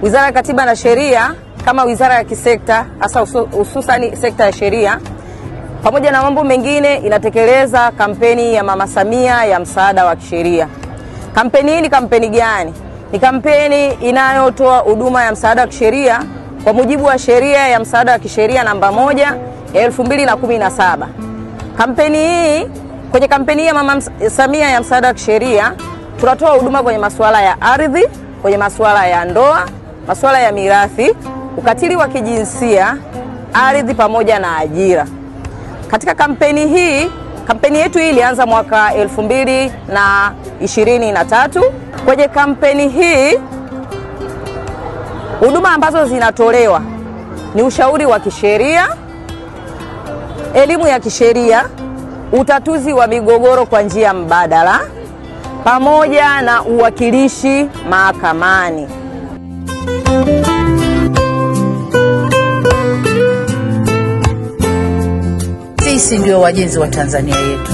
Wizara ya Katiba na Sheria kama wizara ya kisekta, hasa hususan sekta ya sheria, pamoja na mambo mengine, inatekeleza kampeni ya Mama Samia ya msaada wa kisheria. Kampeni hii ni kampeni gani? Ni kampeni inayotoa huduma ya msaada wa kisheria kwa mujibu wa sheria ya msaada wa kisheria namba 1 ya 2017. Kampeni hii, kwenye kampeni hii ya Mama Samia ya msaada wa kisheria, tunatoa huduma kwenye masuala ya ardhi, kwenye masuala ya ndoa, masuala ya mirathi, ukatili wa kijinsia, ardhi pamoja na ajira. Katika kampeni hii, kampeni yetu hii ilianza mwaka 2023. Kwenye kampeni hii, huduma ambazo zinatolewa ni ushauri wa kisheria, elimu ya kisheria, utatuzi wa migogoro kwa njia mbadala, pamoja na uwakilishi mahakamani. Sisi ndio wajenzi wa Tanzania yetu.